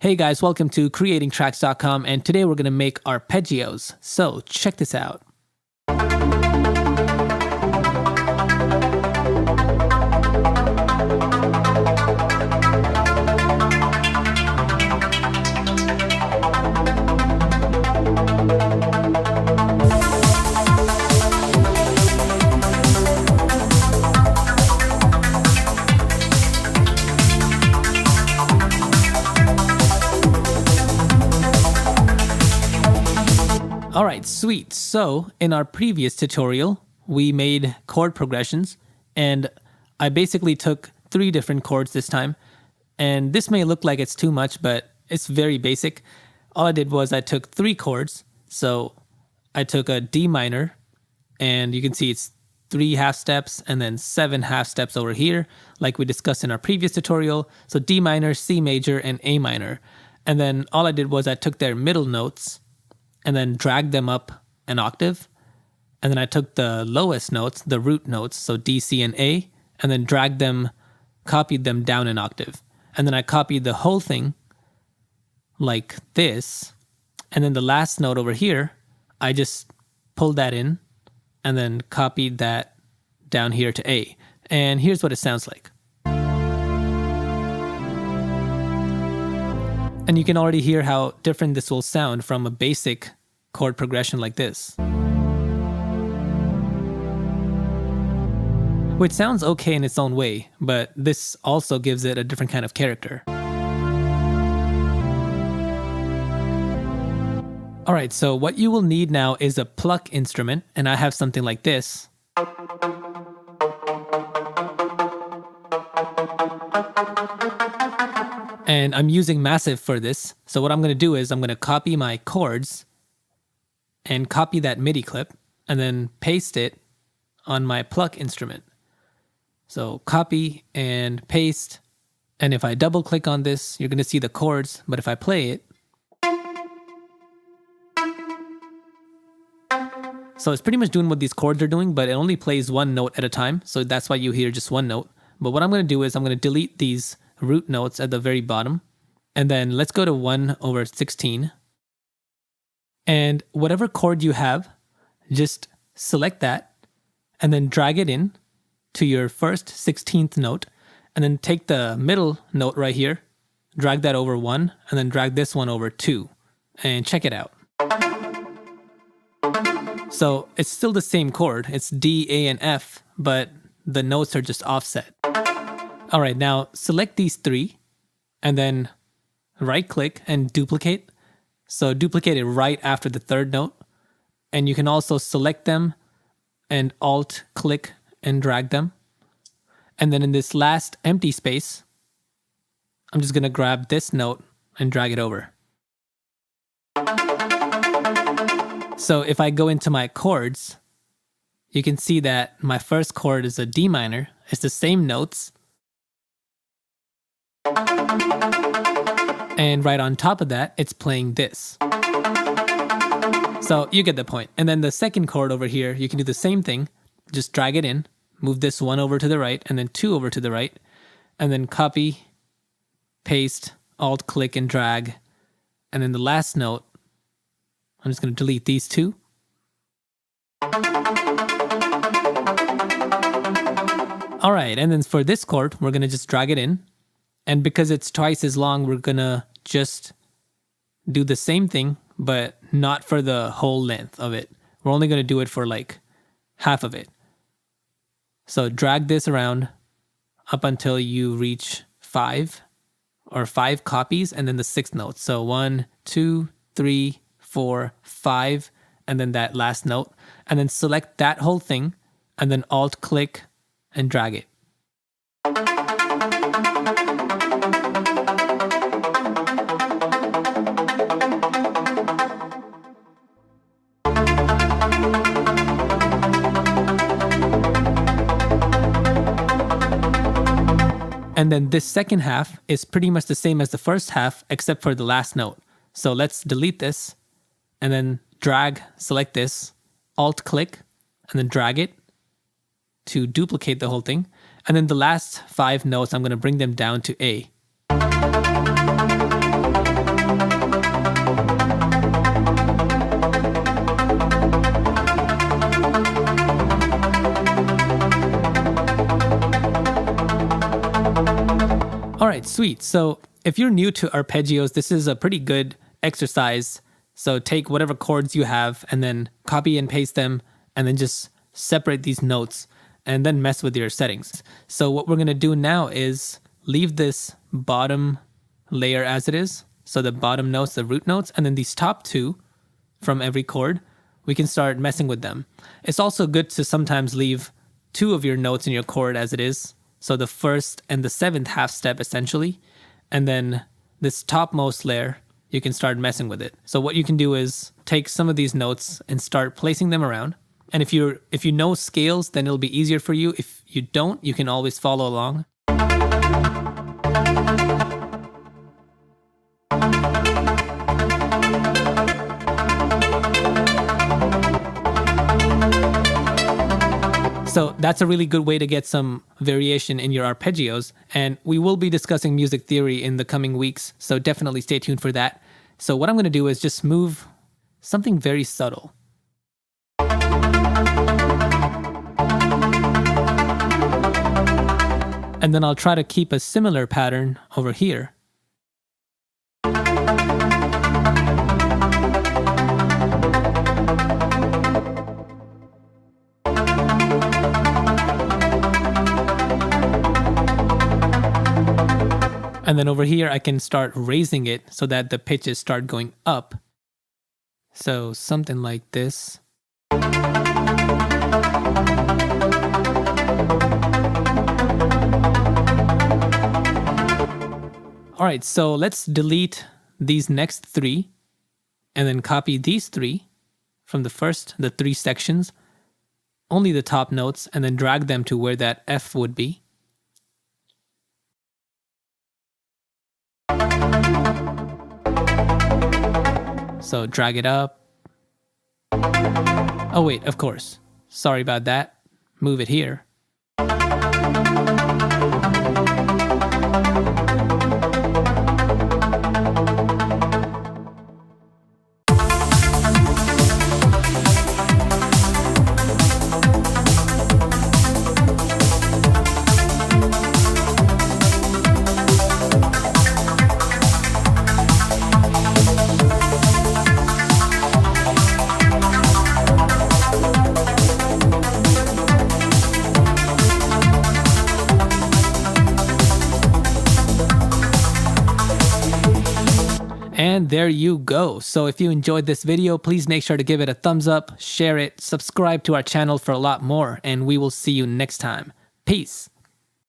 Hey guys, welcome to creatingtracks.com, and today we're going to make arpeggios. So check this out. Alright, sweet. So in our previous tutorial, we made chord progressions, and I basically took 3 different chords this time. And this may look like it's too much, but it's very basic. All I did was I took 3 chords. So I took a D minor, and you can see it's 3 half steps and then 7 half steps over here, like we discussed in our previous tutorial. So D minor, C major, and A minor. And then all I did was I took their middle notes and then dragged them up an octave. And then I took the lowest notes, the root notes, so D, C, and A, and then dragged them, copied them down an octave. And then I copied the whole thing like this. And then the last note over here, I just pulled that in and then copied that down here to A. And here's what it sounds like. And you can already hear how different this will sound from a basic chord progression like this. Which sounds okay in its own way, but this also gives it a different kind of character. Alright, so what you will need now is a pluck instrument, and I have something like this. And I'm using massive for this. So what I'm going to do is I'm going to copy my chords and copy that MIDI clip and then paste it on my pluck instrument. So copy and paste. And if I double click on this, you're going to see the chords. But if I play it, so it's pretty much doing what these chords are doing, but it only plays one note at a time. So that's why you hear just one note. But what I'm going to do is I'm going to delete these root notes at the very bottom. And then let's go to 1/16. And whatever chord you have, just select that and then drag it in to your first 16th note. And then take the middle note right here, drag that over 1, and then drag this one over 2. And check it out. So it's still the same chord. It's D, A, and F, but the notes are just offset. All right, now select these 3 and then right click and duplicate. So duplicate it right after the 3rd note. And you can also select them and alt click and drag them. And then in this last empty space, I'm just gonna grab this note and drag it over. So if I go into my chords, you can see that my first chord is a D minor. It's the same notes. And right on top of that, it's playing this. So you get the point. And then the second chord over here, you can do the same thing. Just drag it in, move this 1 over to the right, and then 2 over to the right, and then copy, paste, alt, click, and drag. And then the last note, I'm just going to delete these 2. All right, and then for this chord, we're going to just drag it in. And because it's twice as long, we're going to just do the same thing, but not for the whole length of it. We're only going to do it for like half of it. So drag this around up until you reach 5 copies and then the 6th note. So 1, 2, 3, 4, 5, and then that last note. And then select that whole thing and then alt click and drag it. And then this second half is pretty much the same as the first half, except for the last note. So let's delete this and then drag, select this, alt click, and then drag it to duplicate the whole thing. And then the last 5 notes, I'm going to bring them down to A. sweet. So if you're new to arpeggios, this is a pretty good exercise. So take whatever chords you have and then copy and paste them and then just separate these notes and then mess with your settings. So what we're going to do now is leave this bottom layer as it is. So the bottom notes, the root notes, and then these top two from every chord, we can start messing with them. It's also good to sometimes leave two of your notes in your chord as it is. So the first and the seventh half step essentially. And then this topmost layer, you can start messing with it. So what you can do is take some of these notes and start placing them around. And if you know scales, then it'll be easier for you. If you don't, you can always follow along. So that's a really good way to get some variation in your arpeggios. And we will be discussing music theory in the coming weeks, so definitely stay tuned for that. So what I'm going to do is just move something very subtle. And then I'll try to keep a similar pattern over here. And then over here, I can start raising it so that the pitches start going up. So something like this. All right, so let's delete these next three and then copy these three from the three sections, only the top notes, and then drag them to where that F would be. So drag it up. Oh wait, of course. Sorry about that. Move it here. And there you go. So if you enjoyed this video, please make sure to give it a thumbs up, share it, subscribe to our channel for a lot more, and we will see you next time. Peace.